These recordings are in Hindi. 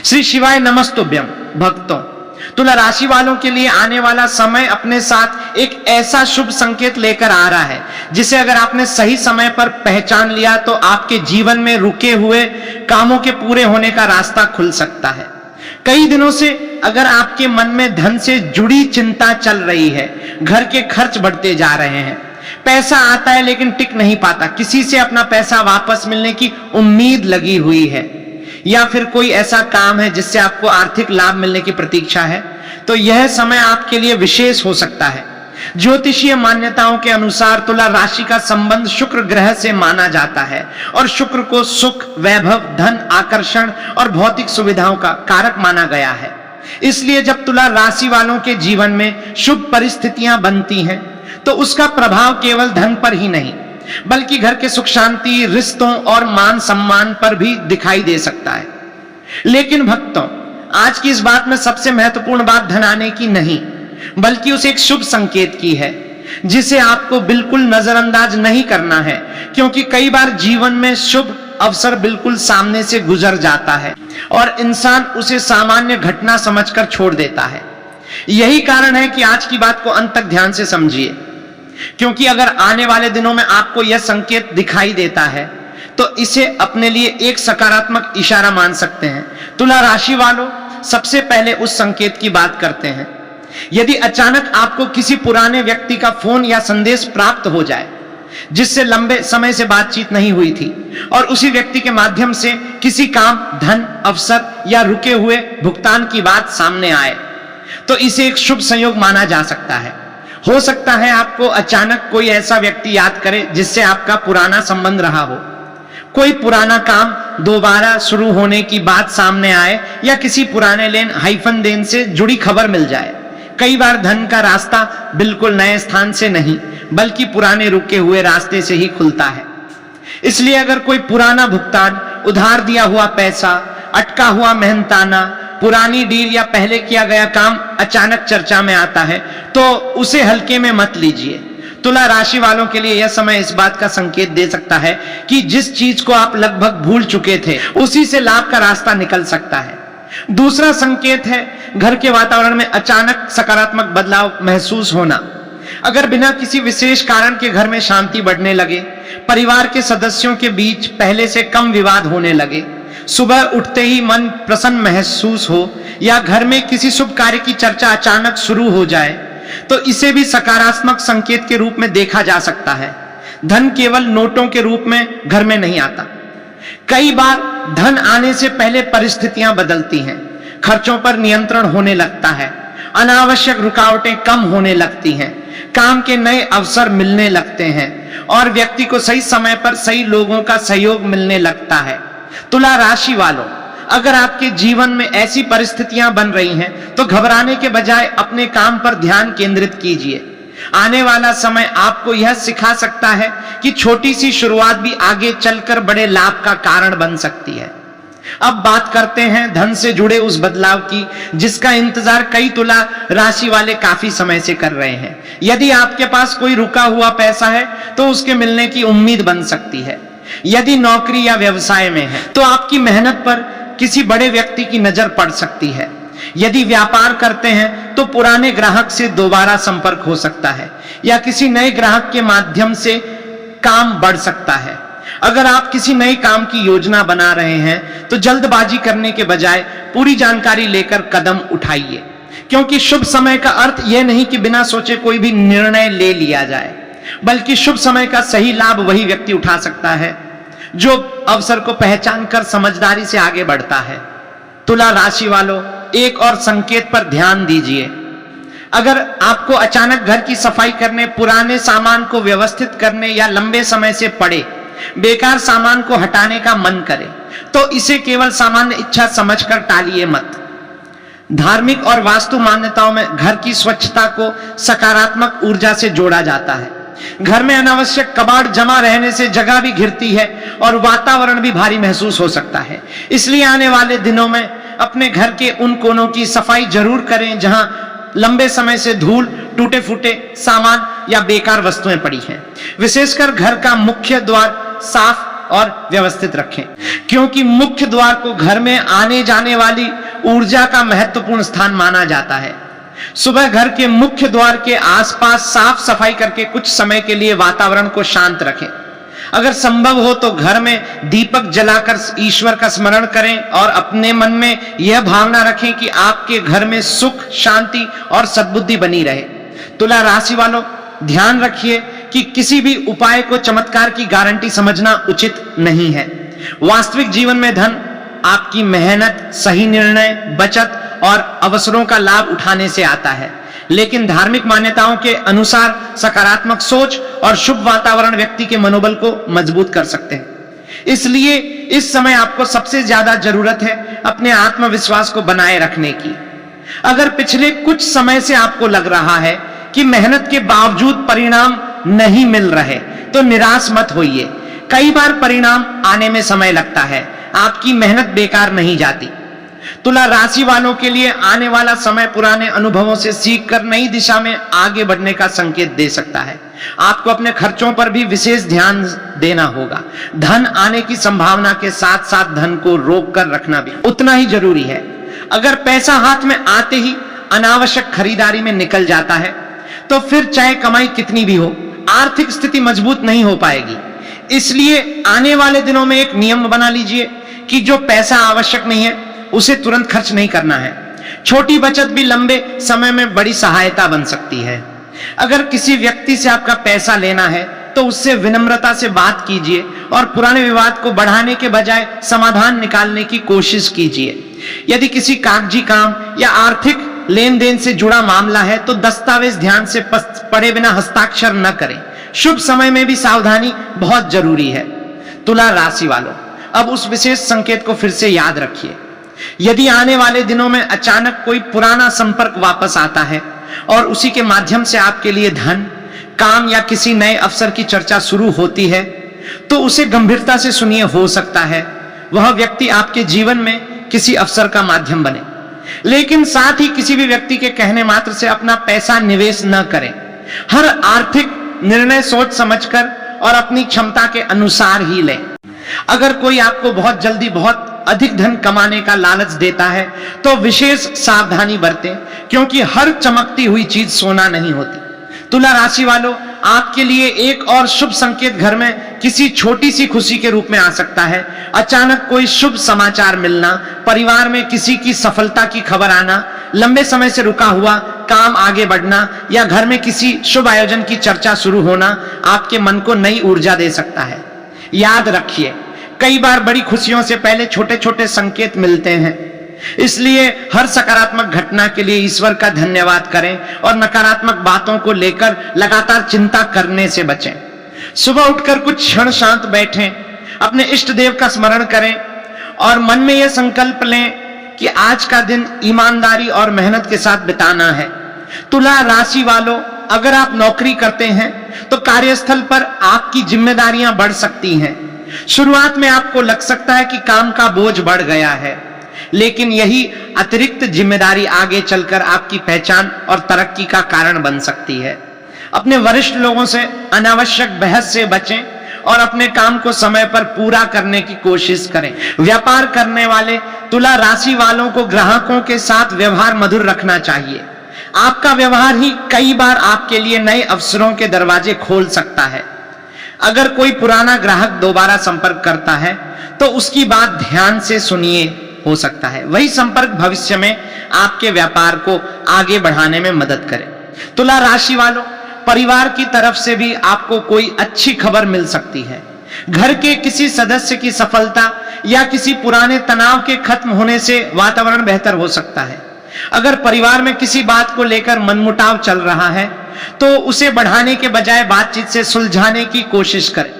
श्री शिवाय नमस्तुभ्यम। भक्तों, तुला राशि वालों के लिए आने वाला समय अपने साथ एक ऐसा शुभ संकेत लेकर आ रहा है जिसे अगर आपने सही समय पर पहचान लिया तो आपके जीवन में रुके हुए कामों के पूरे होने का रास्ता खुल सकता है। कई दिनों से अगर आपके मन में धन से जुड़ी चिंता चल रही है, घर के खर्च बढ़ते जा रहे हैं, पैसा आता है लेकिन टिक नहीं पाता, किसी से अपना पैसा वापस मिलने की उम्मीद लगी हुई है, या फिर कोई ऐसा काम है जिससे आपको आर्थिक लाभ मिलने की प्रतीक्षा है, तो यह समय आपके लिए विशेष हो सकता है। ज्योतिषीय मान्यताओं के अनुसार तुला राशि का संबंध शुक्र ग्रह से माना जाता है और शुक्र को सुख, वैभव, धन, आकर्षण और भौतिक सुविधाओं का कारक माना गया है। इसलिए जब तुला राशि वालों के जीवन में शुभ परिस्थितियां बनती हैं तो उसका प्रभाव केवल धन पर ही नहीं बल्कि घर के सुख शांति, रिश्तों और मान सम्मान पर भी दिखाई दे सकता है। लेकिन भक्तों, आज की इस बात में सबसे महत्वपूर्ण बात धन आने की नहीं बल्कि उस एक शुभ संकेत की है जिसे आपको बिल्कुल नजरअंदाज नहीं करना है, क्योंकि कई बार जीवन में शुभ अवसर बिल्कुल सामने से गुजर जाता है और इंसान उसे सामान्य घटना समझकर छोड़ देता है। यही कारण है कि आज की बात को अंत तक ध्यान से समझिए, क्योंकि अगर आने वाले दिनों में आपको यह संकेत दिखाई देता है तो इसे अपने लिए एक सकारात्मक इशारा मान सकते हैं। तुला राशि वालों, सबसे पहले उस संकेत की बात करते हैं। यदि अचानक आपको किसी पुराने व्यक्ति का फोन या संदेश प्राप्त हो जाए जिससे लंबे समय से बातचीत नहीं हुई थी और उसी व्यक्ति के माध्यम से किसी काम, धन, अवसर या रुके हुए भुगतान की बात सामने आए, तो इसे एक शुभ संयोग माना जा सकता है। हो सकता है आपको अचानक कोई ऐसा व्यक्ति याद करे जिससे आपका पुराना संबंध रहा हो, कोई पुराना काम दोबारा शुरू होने की बात सामने आए या किसी पुराने लेन हाइफन देन से जुड़ी खबर मिल जाए। कई बार धन का रास्ता बिल्कुल नए स्थान से नहीं बल्कि पुराने रुके हुए रास्ते से ही खुलता है। इसलिए अगर कोई पुराना भुगतान, उधार दिया हुआ पैसा, अटका हुआ मेहनताना, पुरानी डील या पहले किया गया काम अचानक चर्चा में आता है तो उसे हल्के में मत लीजिए। तुला राशि वालों के लिए यह समय इस बात का संकेत दे सकता है कि जिस चीज को आप लगभग भूल चुके थे उसी से लाभ का रास्ता निकल सकता है। दूसरा संकेत है घर के वातावरण में अचानक सकारात्मक बदलाव महसूस होना। अगर बिना किसी विशेष कारण के घर में शांति बढ़ने लगे, परिवार के सदस्यों के बीच पहले से कम विवाद होने लगे, सुबह उठते ही मन प्रसन्न महसूस हो या घर में किसी शुभ कार्य की चर्चा अचानक शुरू हो जाए, तो इसे भी सकारात्मक संकेत के रूप में देखा जा सकता है। धन केवल नोटों के रूप में घर में नहीं आता। कई बार धन आने से पहले परिस्थितियां बदलती हैं, खर्चों पर नियंत्रण होने लगता है, अनावश्यक रुकावटें कम होने लगती हैं, काम के नए अवसर मिलने लगते हैं और व्यक्ति को सही समय पर सही लोगों का सहयोग मिलने लगता है। तुला राशि वालों, अगर आपके जीवन में ऐसी परिस्थितियां बन रही हैं तो घबराने के बजाय अपने काम पर ध्यान केंद्रित कीजिए। आने वाला समय आपको यह सिखा सकता है कि छोटी सी शुरुआत भी आगे चलकर बड़े लाभ का कारण बन सकती है। अब बात करते हैं धन से जुड़े उस बदलाव की जिसका इंतजार कई तुला राशि वाले काफी समय से कर रहे हैं। यदि आपके पास कोई रुका हुआ पैसा है तो उसके मिलने की उम्मीद बन सकती है। यदि नौकरी या व्यवसाय में है तो आपकी मेहनत पर किसी बड़े व्यक्ति की नजर पड़ सकती है। यदि व्यापार करते हैं तो पुराने ग्राहक से दोबारा संपर्क हो सकता है या किसी नए ग्राहक के माध्यम से काम बढ़ सकता है। अगर आप किसी नए काम की योजना बना रहे हैं तो जल्दबाजी करने के बजाय पूरी जानकारी लेकर कदम उठाइए, क्योंकि शुभ समय का अर्थ यह नहीं कि बिना सोचे कोई भी निर्णय ले लिया जाए, बल्कि शुभ समय का सही लाभ वही व्यक्ति उठा सकता है जो अवसर को पहचान कर समझदारी से आगे बढ़ता है। तुला राशि वालों, एक और संकेत पर ध्यान दीजिए। अगर आपको अचानक घर की सफाई करने, पुराने सामान को व्यवस्थित करने या लंबे समय से पड़े बेकार सामान को हटाने का मन करे तो इसे केवल सामान्य इच्छा समझकर टालिए मत। धार्मिक और वास्तु मान्यताओं में घर की स्वच्छता को सकारात्मक ऊर्जा से जोड़ा जाता है। घर में अनावश्यक कबाड़ जमा रहने से जगह भी घिरती है और वातावरण भी भारी महसूस हो सकता है। इसलिए आने वाले दिनों में अपने घर के उन कोनों की सफाई जरूर करें जहां लंबे समय से धूल, टूटे फूटे सामान या बेकार वस्तुएं पड़ी हैं। विशेषकर घर का मुख्य द्वार साफ और व्यवस्थित रखें, क्योंकि मुख्य द्वार को घर में आने जाने वाली ऊर्जा का महत्वपूर्ण स्थान माना जाता है। सुबह घर के मुख्य द्वार के आसपास साफ सफाई करके कुछ समय के लिए वातावरण को शांत रखें। अगर संभव हो तो घर में दीपक जलाकर ईश्वर का स्मरण करें और अपने मन में यह भावना रखें कि आपके घर में सुख, शांति और सद्बुद्धि बनी रहे। तुला राशि वालों, ध्यान रखिए कि किसी भी उपाय को चमत्कार की गारंटी समझना उचित नहीं है। वास्तविक जीवन में धन आपकी मेहनत, सही निर्णय, बचत और अवसरों का लाभ उठाने से आता है, लेकिन धार्मिक मान्यताओं के अनुसार सकारात्मक सोच और शुभ वातावरण व्यक्ति के मनोबल को मजबूत कर सकते हैं। इसलिए इस समय आपको सबसे ज्यादा जरूरत है अपने आत्मविश्वास को बनाए रखने की। अगर पिछले कुछ समय से आपको लग रहा है कि मेहनत के बावजूद परिणाम नहीं मिल रहे, तो निराश मत होइए। कई बार परिणाम आने में समय लगता है, आपकी मेहनत बेकार नहीं जाती। तुला राशि वालों के लिए आने वाला समय पुराने अनुभवों से सीखकर नई दिशा में आगे बढ़ने का संकेत दे सकता है। आपको अपने खर्चों पर भी विशेष ध्यान देना होगा। धन आने की संभावना के साथ साथ धन को रोक कर रखना भी उतना ही जरूरी है। अगर पैसा हाथ में आते ही अनावश्यक खरीदारी में निकल जाता है, तो फिर चाहे कमाई कितनी भी हो, आर्थिक स्थिति मजबूत नहीं हो पाएगी। इसलिए आने वाले दिनों में एक नियम बना लीजिए कि जो पैसा आवश्यक नहीं है उसे तुरंत खर्च नहीं करना है। छोटी बचत भी लंबे समय में बड़ी सहायता बन सकती है। अगर किसी व्यक्ति से आपका पैसा लेना है तो उससे विनम्रता से बात कीजिए और पुराने विवाद को बढ़ाने के बजाय समाधान निकालने की कोशिश कीजिए। यदि किसी कागजी काम या आर्थिक लेन देन से जुड़ा मामला है तो दस्तावेज ध्यान से पढ़े बिना हस्ताक्षर न करें। शुभ समय में भी सावधानी बहुत जरूरी है। तुला राशि वालों, अब उस विशेष संकेत को फिर से याद रखिए। यदि आने वाले दिनों में अचानक कोई पुराना संपर्क वापस आता है और उसी के माध्यम से आपके लिए धन, काम या किसी नए अवसर की चर्चा शुरू होती है, तो उसे गंभीरता से सुनिए। हो सकता है वह व्यक्ति आपके जीवन में किसी अवसर का माध्यम बने, लेकिन साथ ही किसी भी व्यक्ति के कहने मात्र से अपना पैसा निवेश न करें। हर आर्थिक निर्णय सोच समझकर और अपनी क्षमता के अनुसार ही लें। अगर कोई आपको बहुत जल्दी बहुत अधिक धन कमाने का लालच देता है तो विशेष सावधानी बरतें, क्योंकि हर चमकती हुई चीज सोना नहीं होती। तुला राशि वालों, आपके लिए एक और शुभ संकेत घर में किसी छोटी सी खुशी के रूप में आ सकता है। अचानक कोई शुभ समाचार मिलना, परिवार में किसी की सफलता की खबर आना, लंबे समय से रुका हुआ काम आगे बढ़ना या घर में किसी शुभ आयोजन की चर्चा शुरू होना आपके मन को नई ऊर्जा दे सकता है। याद रखिए, कई बार बड़ी खुशियों से पहले छोटे छोटे संकेत मिलते हैं। इसलिए हर सकारात्मक घटना के लिए ईश्वर का धन्यवाद करें और नकारात्मक बातों को लेकर लगातार चिंता करने से बचें। सुबह उठकर कुछ क्षण शांत बैठें, अपने इष्ट देव का स्मरण करें और मन में यह संकल्प लें कि आज का दिन ईमानदारी और मेहनत के साथ बिताना है। तुला राशि वालों, अगर आप नौकरी करते हैं तो कार्यस्थल पर आपकी जिम्मेदारियां बढ़ सकती हैं। शुरुआत में आपको लग सकता है कि काम का बोझ बढ़ गया है, लेकिन यही अतिरिक्त जिम्मेदारी आगे चलकर आपकी पहचान और तरक्की का कारण बन सकती है। अपने वरिष्ठ लोगों से अनावश्यक बहस से बचें और अपने काम को समय पर पूरा करने की कोशिश करें। व्यापार करने वाले तुला राशि वालों को ग्राहकों के साथ व्यवहार मधुर रखना चाहिए। आपका व्यवहार ही कई बार आपके लिए नए अवसरों के दरवाजे खोल सकता है। अगर कोई पुराना ग्राहक दोबारा संपर्क करता है तो उसकी बात ध्यान से सुनिए। हो सकता है वही संपर्क भविष्य में आपके व्यापार को आगे बढ़ाने में मदद करे। तुला राशि वालों, परिवार की तरफ से भी आपको कोई अच्छी खबर मिल सकती है। घर के किसी सदस्य की सफलता या किसी पुराने तनाव के खत्म होने से वातावरण बेहतर हो सकता है। अगर परिवार में किसी बात को लेकर मनमुटाव चल रहा है तो उसे बढ़ाने के बजाय बातचीत से सुलझाने की कोशिश करें,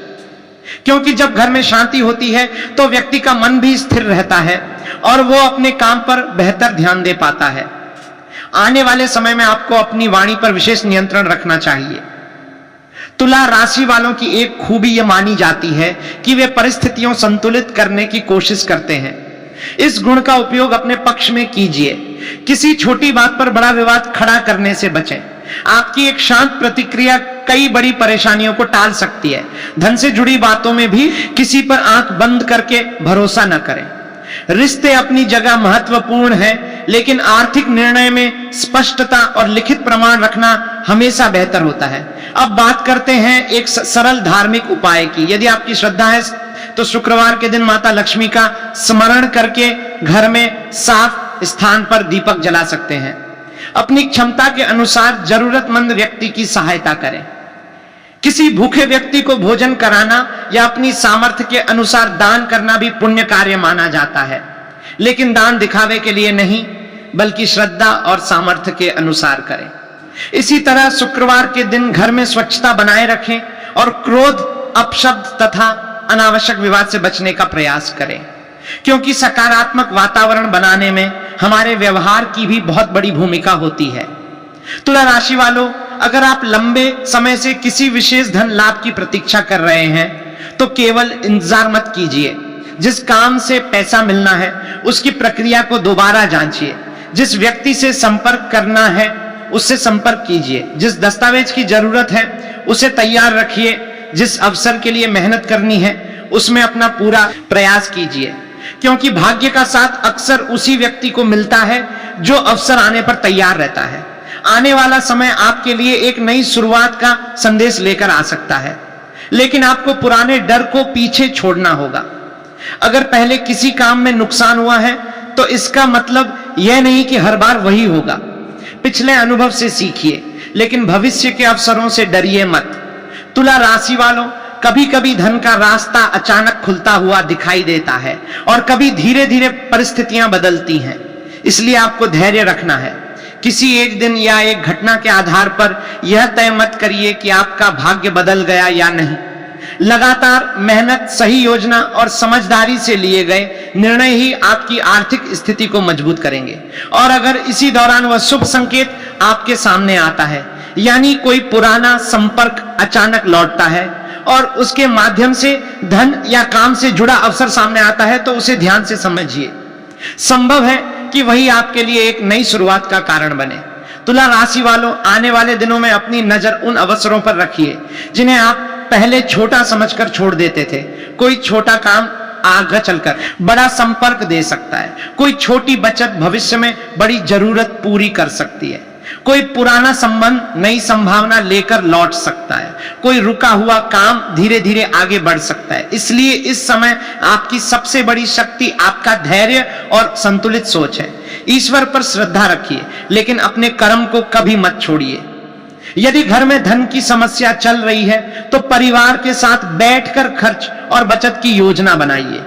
क्योंकि जब घर में शांति होती है तो व्यक्ति का मन भी स्थिर रहता है और वो अपने काम पर बेहतर ध्यान दे पाता है। आने वाले समय में आपको अपनी वाणी पर विशेष नियंत्रण रखना चाहिए। तुला राशि वालों की एक खूबी यह मानी जाती है कि वे परिस्थितियों संतुलित करने की कोशिश करते हैं। इस गुण का उपयोग अपने पक्ष में कीजिए। किसी छोटी बात पर बड़ा विवाद खड़ा करने से बचें। आपकी एक शांत प्रतिक्रिया कई बड़ी परेशानियों को टाल सकती है। धन से जुड़ी बातों में भी किसी पर आंख बंद करके भरोसा न करें। रिश्ते अपनी जगह महत्वपूर्ण है, लेकिन आर्थिक निर्णय में स्पष्टता और लिखित प्रमाण रखना हमेशा बेहतर होता है। अब बात करते हैं एक सरल धार्मिक उपाय की। यदि आपकी श्रद्धा है तो शुक्रवार के दिन माता लक्ष्मी का स्मरण करके घर में साफ स्थान पर दीपक जला सकते हैं। अपनी क्षमता के अनुसार जरूरतमंद व्यक्ति की सहायता करें। किसी भूखे व्यक्ति को भोजन कराना या अपनी सामर्थ्य के अनुसार दान करना भी पुण्य कार्य माना जाता है, लेकिन दान दिखावे के लिए नहीं, बल्कि श्रद्धा और सामर्थ्य के अनुसार करें। इसी तरह शुक्रवार के दिन घर में स्वच्छता बनाए रखें और क्रोध, अपशब्द तथा अनावश्यक विवाद से बचने का प्रयास करें, क्योंकि सकारात्मक वातावरण बनाने में हमारे व्यवहार की भी बहुत बड़ी भूमिका होती है। तुला राशि वालों, अगर आप लंबे समय से किसी विशेष धन लाभ की प्रतीक्षा कर रहे हैं तो केवल इंतजार मत कीजिए। जिस काम से पैसा मिलना है उसकी प्रक्रिया को दोबारा जांचिए। जिस व्यक्ति से संपर्क करना है उससे संपर्क कीजिए। जिस दस्तावेज की जरूरत है उसे तैयार रखिए। जिस अवसर के लिए मेहनत करनी है उसमें अपना पूरा प्रयास कीजिए, क्योंकि भाग्य का साथ अक्सर उसी व्यक्ति को मिलता है जो अवसर आने पर तैयार रहता है। आने वाला समय आपके लिए एक नई शुरुआत का संदेश लेकर आ सकता है, लेकिन आपको पुराने डर को पीछे छोड़ना होगा। अगर पहले किसी काम में नुकसान हुआ है तो इसका मतलब यह नहीं कि हर बार वही होगा। पिछले अनुभव से सीखिए, लेकिन भविष्य के अवसरों से डरिए मत। तुला राशि वालों, कभी कभी धन का रास्ता अचानक खुलता हुआ दिखाई देता है और कभी धीरे धीरे परिस्थितियां बदलती हैं, इसलिए आपको धैर्य रखना है। किसी एक दिन या एक घटना के आधार पर यह तय मत करिए कि आपका भाग्य बदल गया या नहीं। लगातार मेहनत, सही योजना और समझदारी से लिए गए निर्णय ही आपकी आर्थिक स्थिति को मजबूत करेंगे। और अगर इसी दौरान वह शुभ संकेत आपके सामने आता है, यानी कोई पुराना संपर्क अचानक लौटता है और उसके माध्यम से धन या काम से जुड़ा अवसर सामने आता है, तो उसे ध्यान से समझिए। संभव है कि वही आपके लिए एक नई शुरुआत का कारण बने। तुला राशि वालों, आने वाले दिनों में अपनी नजर उन अवसरों पर रखिए जिन्हें आप पहले छोटा समझकर छोड़ देते थे। कोई छोटा काम आगे चलकर बड़ा संपर्क दे सकता है। कोई छोटी बचत भविष्य में बड़ी जरूरत पूरी कर सकती है। कोई पुराना संबंध नई संभावना लेकर लौट सकता है। कोई रुका हुआ काम धीरे धीरे आगे बढ़ सकता है। इसलिए इस समय आपकी सबसे बड़ी शक्ति आपका धैर्य और संतुलित सोच है। ईश्वर पर श्रद्धा रखिए, लेकिन अपने कर्म को कभी मत छोड़िए। यदि घर में धन की समस्या चल रही है तो परिवार के साथ बैठकर खर्च और बचत की योजना बनाइए।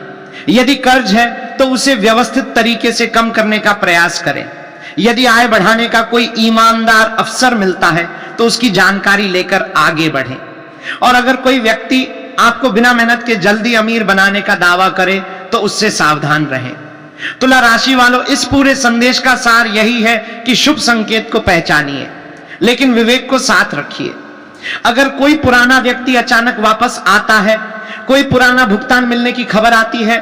यदि कर्ज है तो उसे व्यवस्थित तरीके से कम करने का प्रयास करें। यदि आय बढ़ाने का कोई ईमानदार अवसर मिलता है तो उसकी जानकारी लेकर आगे बढ़ें। और अगर कोई व्यक्ति आपको बिना मेहनत के जल्दी अमीर बनाने का दावा करे तो उससे सावधान रहें। तुला राशि वालों, इस पूरे संदेश का सार यही है कि शुभ संकेत को पहचानिए, लेकिन विवेक को साथ रखिए। अगर कोई पुराना व्यक्ति अचानक वापस आता है, कोई पुराना भुगतान मिलने की खबर आती है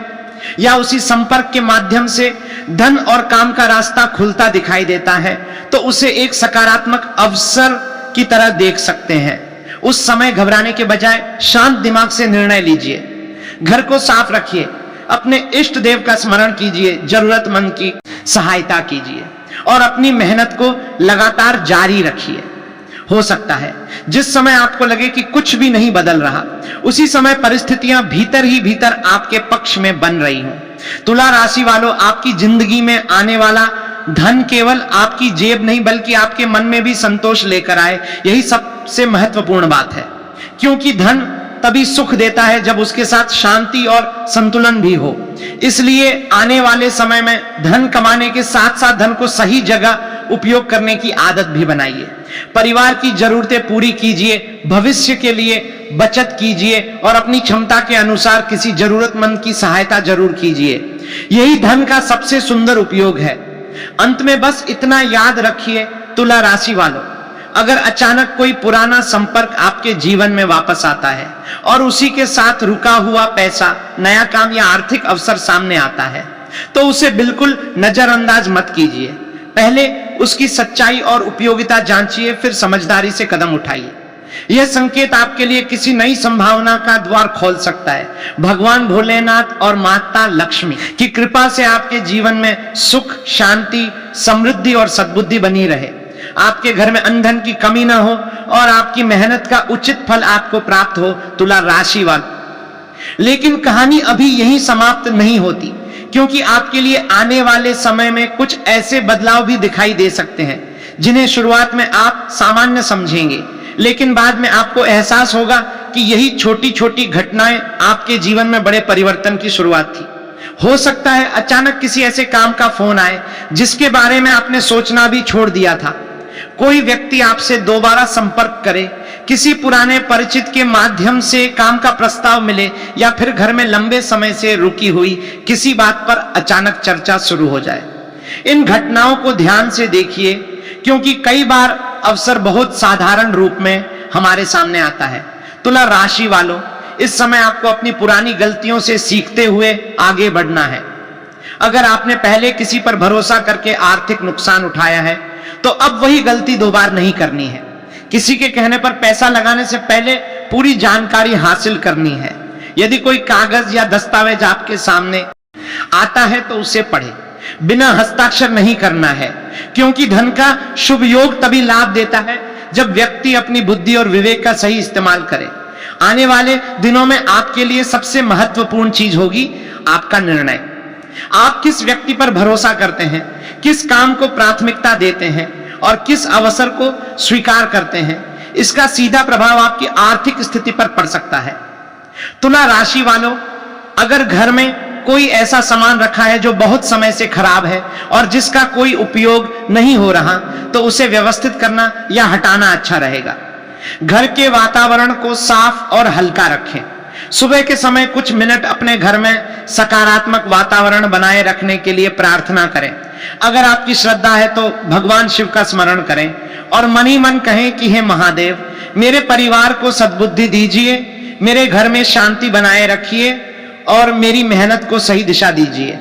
या उसी संपर्क के माध्यम से धन और काम का रास्ता खुलता दिखाई देता है, तो उसे एक सकारात्मक अवसर की तरह देख सकते हैं। उस समय घबराने के बजाय शांत दिमाग से निर्णय लीजिए। घर को साफ रखिए, अपने इष्ट देव का स्मरण कीजिए, जरूरतमंद की सहायता कीजिए और अपनी मेहनत को लगातार जारी रखिए। हो सकता है जिस समय आपको लगे कि कुछ भी नहीं बदल रहा, उसी समय परिस्थितियां भीतर ही भीतर आपके पक्ष में बन रही हों। तुला राशि वालों, आपकी जिंदगी में आने वाला धन केवल आपकी जेब नहीं बल्कि आपके मन में भी संतोष लेकर आए, यही सबसे महत्वपूर्ण बात है। क्योंकि धन तभी सुख देता है जब उसके साथ शांति और संतुलन भी हो। इसलिए आने वाले समय में धन कमाने के साथ साथ धन को सही जगह उपयोग करने की आदत भी बनाइए। परिवार की जरूरतें पूरी कीजिए, भविष्य के लिए बचत कीजिए और अपनी क्षमता के अनुसार किसी जरूरतमंद की सहायता जरूर कीजिए। यही धन का सबसे सुंदर उपयोग है। अंत में बस इतना याद रखिए तुला राशि वालों, अगर अचानक कोई पुराना संपर्क आपके जीवन में वापस आता है और उसी के साथ रुका हुआ पैसा, नया काम या आर्थिक अवसर सामने आता है, तो उसे बिल्कुल नजरअंदाज मत कीजिए। पहले उसकी सच्चाई और उपयोगिता जांचिए, फिर समझदारी से कदम उठाइए। यह संकेत आपके लिए किसी नई संभावना का द्वार खोल सकता है। भगवान भोलेनाथ और माता लक्ष्मी की कृपा से आपके जीवन में सुख, शांति, समृद्धि और सद्बुद्धि बनी रहे। आपके घर में अन्न धन की कमी ना हो और आपकी मेहनत का उचित फल आपको प्राप्त हो, तुला राशि वालों। लेकिन कहानी अभी यहीं समाप्त नहीं होती, क्योंकि आपके लिए आने वाले समय में कुछ ऐसे बदलाव भी दिखाई दे सकते हैं जिन्हें शुरुआत में आप सामान्य समझेंगे, लेकिन बाद में आपको एहसास होगा कि यही छोटी छोटी घटनाएं आपके जीवन में बड़े परिवर्तन की शुरुआत थी। हो सकता है अचानक किसी ऐसे काम का फोन आए जिसके बारे में आपने सोचना भी छोड़ दिया था। कोई व्यक्ति आपसे दोबारा संपर्क करे, किसी पुराने परिचित के माध्यम से काम का प्रस्ताव मिले, या फिर घर में लंबे समय से रुकी हुई किसी बात पर अचानक चर्चा शुरू हो जाए। इन घटनाओं को ध्यान से देखिए, क्योंकि कई बार अवसर बहुत साधारण रूप में हमारे सामने आता है। तुला राशि वालों, इस समय आपको अपनी पुरानी गलतियों से सीखते हुए आगे बढ़ना है। अगर आपने पहले किसी पर भरोसा करके आर्थिक नुकसान उठाया है, तो अब वही गलती दोबारा नहीं करनी है। किसी के कहने पर पैसा लगाने से पहले पूरी जानकारी हासिल करनी है। यदि कोई कागज या दस्तावेज आपके सामने आता है तो उसे पढ़े, बिना हस्ताक्षर नहीं करना है, क्योंकि धन का शुभ योग तभी लाभ देता है जब व्यक्ति अपनी बुद्धि और विवेक का सही इस्तेमाल करे। आने वाले दिनों में आपके लिए सबसे महत्वपूर्ण चीज होगी आपका निर्णय। आप किस व्यक्ति पर भरोसा करते हैं, किस काम को प्राथमिकता देते हैं और किस अवसर को स्वीकार करते हैं, इसका सीधा प्रभाव आपकी आर्थिक स्थिति पर पड़ सकता है। तुला राशि वालों, अगर घर में कोई ऐसा सामान रखा है जो बहुत समय से खराब है और जिसका कोई उपयोग नहीं हो रहा, तो उसे व्यवस्थित करना या हटाना अच्छा रहेगा। घर के वातावरण को साफ और हल्का रखें। सुबह के समय कुछ मिनट अपने घर में सकारात्मक वातावरण बनाए रखने के लिए प्रार्थना करें। अगर आपकी श्रद्धा है तो भगवान शिव का स्मरण करें और मन ही मन कहें कि हे महादेव, मेरे परिवार को सद्बुद्धि दीजिए, मेरे घर में शांति बनाए रखिए और मेरी मेहनत को सही दिशा दीजिए।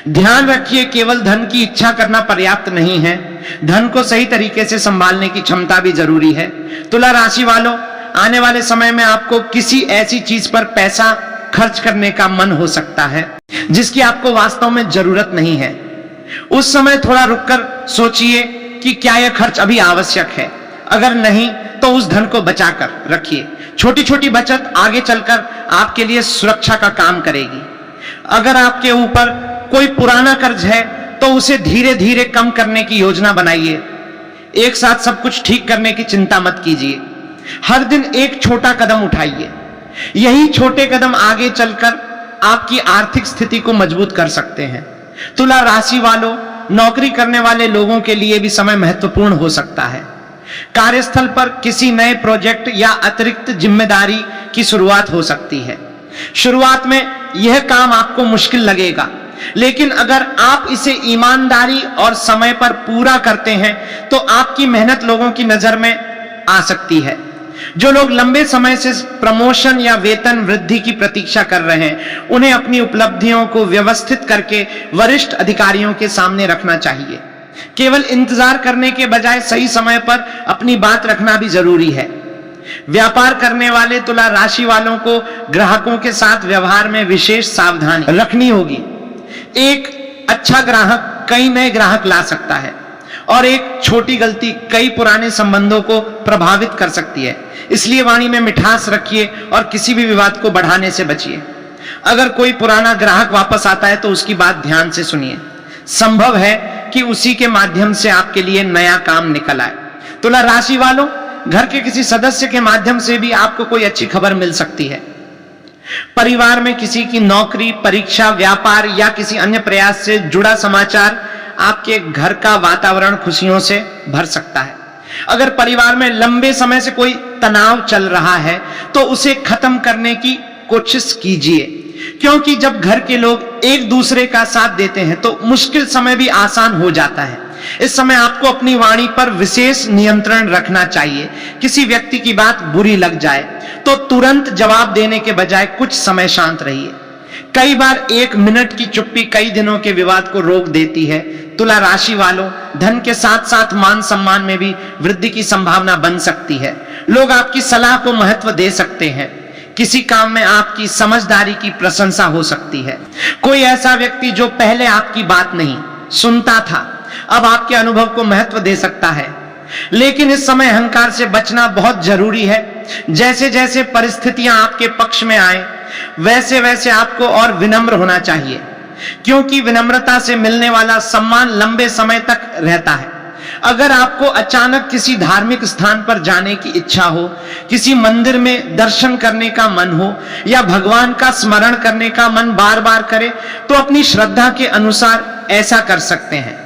ध्यान रखिए, केवल धन की इच्छा करना पर्याप्त नहीं है, धन को सही तरीके से संभालने की क्षमता भी जरूरी है। तुला राशि वालों, आने वाले समय में आपको किसी ऐसी चीज पर पैसा खर्च करने का मन हो सकता है जिसकी आपको वास्तव में जरूरत नहीं है। उस समय थोड़ा रुककर सोचिए कि क्या यह खर्च अभी आवश्यक है। अगर नहीं तो उस धन को बचाकर रखिए। छोटी छोटी बचत आगे चलकर आपके लिए सुरक्षा का काम करेगी। अगर आपके ऊपर कोई पुराना कर्ज है तो उसे धीरे धीरे कम करने की योजना बनाइए। एक साथ सब कुछ ठीक करने की चिंता मत कीजिए। हर दिन एक छोटा कदम उठाइए। यही छोटे कदम आगे चलकर आपकी आर्थिक स्थिति को मजबूत कर सकते हैं। तुला राशि वालों, नौकरी करने वाले लोगों के लिए भी समय महत्वपूर्ण हो सकता है। कार्यस्थल पर किसी नए प्रोजेक्ट या अतिरिक्त जिम्मेदारी की शुरुआत हो सकती है। शुरुआत में यह काम आपको मुश्किल लगेगा, लेकिन अगर आप इसे ईमानदारी और समय पर पूरा करते हैं तो आपकी मेहनत लोगों की नजर में आ सकती है। जो लोग लंबे समय से प्रमोशन या वेतन वृद्धि की प्रतीक्षा कर रहे हैं, उन्हें अपनी उपलब्धियों को व्यवस्थित करके वरिष्ठ अधिकारियों के सामने रखना चाहिए। केवल इंतजार करने के बजाय सही समय पर अपनी बात रखना भी जरूरी है। व्यापार करने वाले तुला राशि वालों को ग्राहकों के साथ व्यवहार में विशेष सावधानी रखनी होगी। एक अच्छा ग्राहक कई नए ग्राहक ला सकता है और एक छोटी गलती कई पुराने संबंधों को प्रभावित कर सकती है। इसलिए वाणी में मिठास रखिए और किसी भी विवाद को बढ़ाने से बचिए। अगर कोई पुराना ग्राहक वापस आता है तो उसकी बात ध्यान से सुनिए। संभव है कि उसी के माध्यम से आपके लिए नया काम निकल आए। तुला राशि वालों, घर के किसी सदस्य के माध्यम से भी आपको कोई अच्छी खबर मिल सकती है। परिवार में किसी की नौकरी, परीक्षा, व्यापार या किसी अन्य प्रयास से जुड़ा समाचार आपके घर का वातावरण खुशियों से भर सकता है। अगर परिवार में लंबे समय से कोई तनाव चल रहा है तो उसे खत्म करने की कोशिश कीजिए, क्योंकि जब घर के लोग एक दूसरे का साथ देते हैं तो मुश्किल समय भी आसान हो जाता है। इस समय आपको अपनी वाणी पर विशेष नियंत्रण रखना चाहिए। किसी व्यक्ति की बात बुरी लग जाए तो तुरंत जवाब देने के बजाय कुछ समय शांत रहिए। कई बार एक मिनट की चुप्पी कई दिनों के विवाद को रोक देती है। तुला राशि वालों, धन के साथ साथ मान सम्मान में भी वृद्धि की संभावना बन सकती है लोग आपकी सलाह को महत्व दे सकते हैं। किसी काम में आपकी समझदारी की प्रशंसा हो सकती है। कोई ऐसा व्यक्ति जो पहले आपकी बात नहीं सुनता था, अब आपके अनुभव को महत्व दे सकता है। लेकिन इस समय अहंकार से बचना बहुत जरूरी है। जैसे जैसे परिस्थितियां आपके पक्ष में आए, वैसे वैसे आपको और विनम्र होना चाहिए, क्योंकि विनम्रता से मिलने वाला सम्मान लंबे समय तक रहता है। अगर आपको अचानक किसी धार्मिक स्थान पर जाने की इच्छा हो, किसी मंदिर में दर्शन करने का मन हो, या भगवान का स्मरण करने का मन बार बार करे, तो अपनी श्रद्धा के अनुसार ऐसा कर सकते हैं।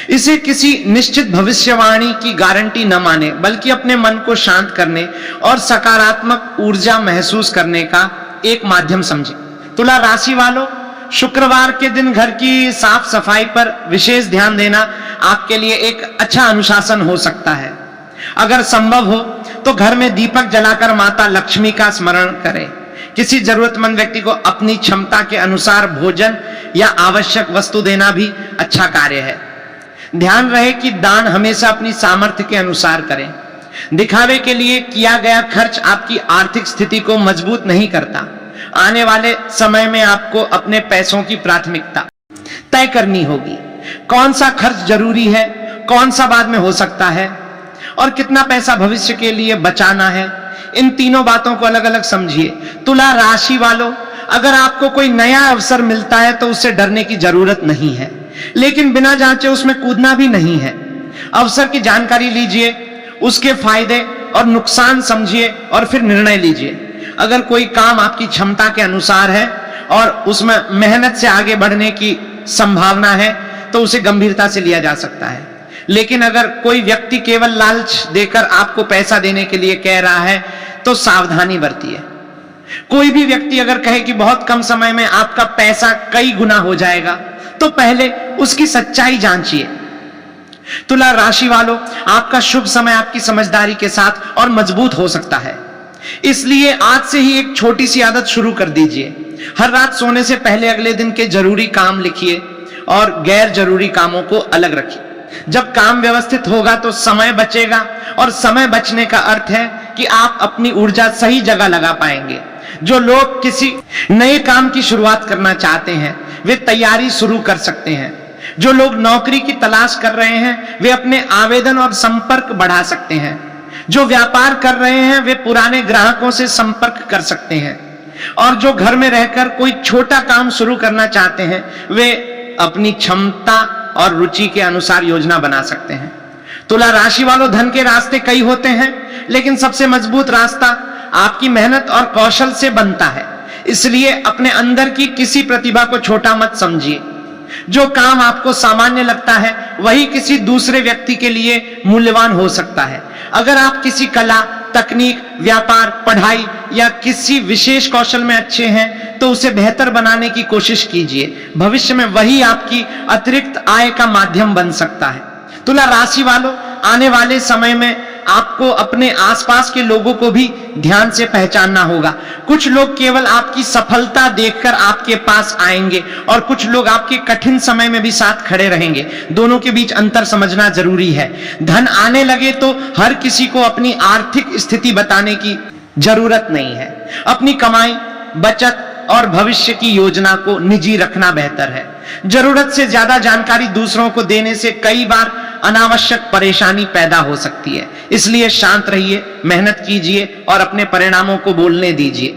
इसे किसी निश्चित भविष्यवाणी की गारंटी न माने, बल्कि अपने मन को शांत करने और सकारात्मक ऊर्जा महसूस करने का एक माध्यम समझे। तुला राशि वालों, शुक्रवार के दिन घर की साफ सफाई पर विशेष ध्यान देना आपके लिए एक अच्छा अनुशासन हो सकता है। अगर संभव हो तो घर में दीपक जलाकर माता लक्ष्मी का स्मरण करें। किसी जरूरतमंद व्यक्ति को अपनी क्षमता के अनुसार भोजन या आवश्यक वस्तु देना भी अच्छा कार्य है। ध्यान रहे कि दान हमेशा अपनी सामर्थ्य के अनुसार करें। दिखावे के लिए किया गया खर्च आपकी आर्थिक स्थिति को मजबूत नहीं करता। आने वाले समय में आपको अपने पैसों की प्राथमिकता तय करनी होगी। कौन सा खर्च जरूरी है, कौन सा बाद में हो सकता है, और कितना पैसा भविष्य के लिए बचाना है, इन तीनों बातों को अलग अलग समझिए। तुला राशि वालों, अगर आपको कोई नया अवसर मिलता है तो उससे डरने की जरूरत नहीं है, लेकिन बिना जांचे उसमें कूदना भी नहीं है। अवसर की जानकारी लीजिए, उसके फायदे और नुकसान समझिए और फिर निर्णय लीजिए। अगर कोई काम आपकी क्षमता के अनुसार है और उसमें मेहनत से आगे बढ़ने की संभावना है तो उसे गंभीरता से लिया जा सकता है। लेकिन अगर कोई व्यक्ति केवल लालच देकर आपको पैसा देने के लिए कह रहा है तो सावधानी बरतिए। कोई भी व्यक्ति अगर कहे कि बहुत कम समय में आपका पैसा कई गुना हो जाएगा तो पहले उसकी सच्चाई जांचिए। तुला राशि वालों, आपका शुभ समय आपकी समझदारी के साथ और मजबूत हो सकता है। इसलिए आज से ही एक छोटी सी आदत शुरू कर दीजिए। हर रात सोने से पहले अगले दिन के जरूरी काम लिखिए और गैर जरूरी कामों को अलग रखिए। जब काम व्यवस्थित होगा तो समय बचेगा, और समय बचने का अर्थ है कि आप अपनी ऊर्जा सही जगह लगा पाएंगे। जो लोग किसी नए काम की शुरुआत करना चाहते हैं वे तैयारी शुरू कर सकते हैं। जो लोग नौकरी की तलाश कर रहे हैं वे अपने आवेदन और संपर्क बढ़ा सकते हैं। जो व्यापार कर रहे हैं वे पुराने ग्राहकों से संपर्क कर सकते हैं, और जो घर में रहकर कोई छोटा काम शुरू करना चाहते हैं वे अपनी क्षमता और रुचि के अनुसार योजना बना सकते हैं। तुला राशि वालों, धन के रास्ते कई होते हैं, लेकिन सबसे मजबूत रास्ता आपकी मेहनत और कौशल से बनता है। इसलिए अपने अंदर की किसी प्रतिभा को छोटा मत समझिए। जो काम आपको सामान्य लगता है वही किसी दूसरे व्यक्ति के लिए मूल्यवान हो सकता है। अगर आप किसी कला, तकनीक, व्यापार, पढ़ाई या किसी विशेष कौशल में अच्छे हैं तो उसे बेहतर बनाने की कोशिश कीजिए। भविष्य में वही आपकी अतिरिक्त आय का माध्यम बन सकता है। तुला राशि वालों, आने वाले समय में आपको अपने आसपास के लोगों को भी ध्यान से पहचानना होगा। कुछ लोग केवल आपकी सफलता देखकर आपके पास आएंगे और कुछ लोग आपके कठिन समय में भी साथ खड़े रहेंगे। दोनों के बीच अंतर समझना जरूरी है। धन आने लगे तो हर किसी को अपनी आर्थिक स्थिति बताने की जरूरत नहीं है। अपनी कमाई, बचत और भविष्य की योजना को निजी रखना बेहतर है। जरूरत से ज्यादा जानकारी दूसरों को देने से कई बार अनावश्यक परेशानी पैदा हो सकती है। इसलिए शांत रहिए, मेहनत कीजिए और अपने परिणामों को बोलने दीजिए।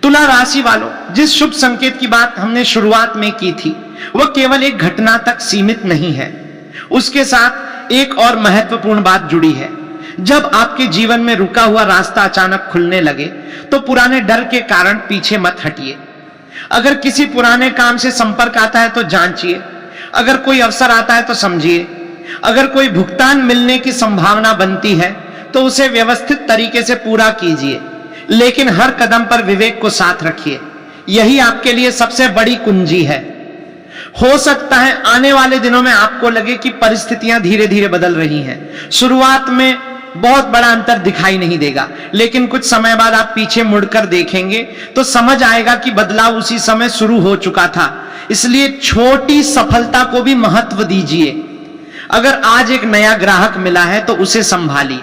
तुला राशि वालों, जिस शुभ संकेत की बात हमने शुरुआत में की थी वह केवल एक घटना तक सीमित नहीं है। उसके साथ एक और महत्वपूर्ण बात जुड़ी है। जब आपके जीवन में रुका हुआ रास्ता अचानक खुलने लगे तो पुराने डर के कारण पीछे मत हटिए। अगर किसी पुराने काम से संपर्क आता है तो जांचिए। अगर कोई अवसर आता है तो समझिए। अगर कोई भुगतान मिलने की संभावना बनती है तो उसे व्यवस्थित तरीके से पूरा कीजिए, लेकिन हर कदम पर विवेक को साथ रखिए। यही आपके लिए सबसे बड़ी कुंजी है। हो सकता है आने वाले दिनों में आपको लगे कि परिस्थितियां धीरे धीरे बदल रही हैं। शुरुआत में बहुत बड़ा अंतर दिखाई नहीं देगा, लेकिन कुछ समय बाद आप पीछे मुड़कर देखेंगे तो समझ आएगा कि बदलाव उसी समय शुरू हो चुका था। इसलिए छोटी सफलता को भी महत्व दीजिए। अगर आज एक नया ग्राहक मिला है तो उसे संभालिए।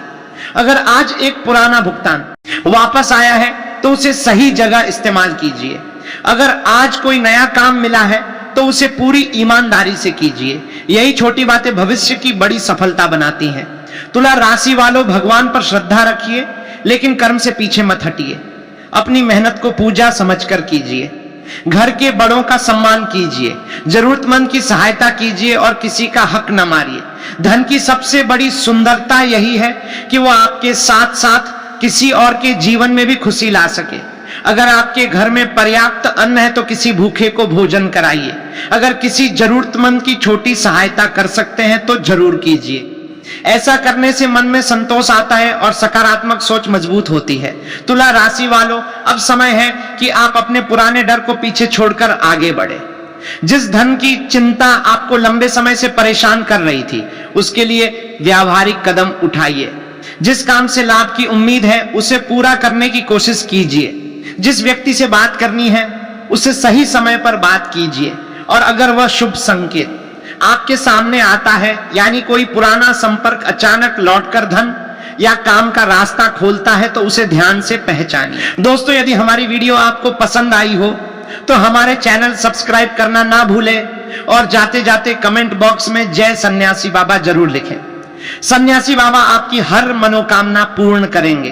अगर आज एक पुराना भुगतान वापस आया है तो उसे सही जगह इस्तेमाल कीजिए। अगर आज कोई नया काम मिला है तो उसे पूरी ईमानदारी से कीजिए। यही छोटी बातें भविष्य की बड़ी सफलता बनाती हैं। तुला राशि वालों, भगवान पर श्रद्धा रखिए, लेकिन कर्म से पीछे मत हटिए। अपनी मेहनत को पूजा समझकर कीजिए। घर के बड़ों का सम्मान कीजिए, जरूरतमंद की सहायता कीजिए और किसी का हक न मारिए। धन की सबसे बड़ी सुंदरता यही है कि वो आपके साथ साथ किसी और के जीवन में भी खुशी ला सके। अगर आपके घर में पर्याप्त अन्न है तो किसी भूखे को भोजन कराइए। अगर किसी जरूरतमंद की छोटी सहायता कर सकते हैं तो जरूर कीजिए। ऐसा करने से मन में संतोष आता है और सकारात्मक सोच मजबूत होती है। तुला राशि वालों, अब समय है कि आप अपने पुराने डर को पीछे छोड़कर आगे बढ़े। जिस धन की चिंता आपको लंबे समय से परेशान कर रही थी, उसके लिए व्यावहारिक कदम उठाइए। जिस काम से लाभ की उम्मीद है उसे पूरा करने की कोशिश कीजिए। जिस व्यक्ति से बात करनी है उससे सही समय पर बात कीजिए। और अगर वह शुभ संकेत आपके सामने आता है, यानी कोई पुराना संपर्क अचानक लौटकर धन या काम का रास्ता खोलता है, तो उसे ध्यान से पहचानिए। दोस्तों, यदि हमारी वीडियो आपको पसंद आई हो तो हमारे चैनल सब्सक्राइब करना ना भूलें और जाते जाते कमेंट बॉक्स में जय सन्यासी बाबा जरूर लिखें। सन्यासी बाबा आपकी हर मनोकामना पूर्ण करेंगे।